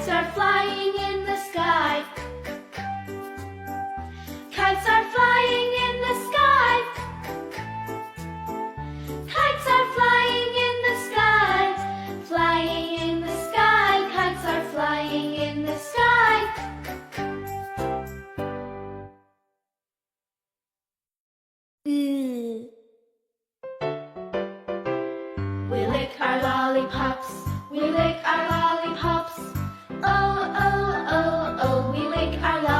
Kites are flying in the sky. Kites are flying in the sky. Kites are flying in the sky. Flying in the sky. Kites are flying in the sky. We lick our lollipops. We lick our lollipops. Oh, oh, oh, oh, we lick our lollipops.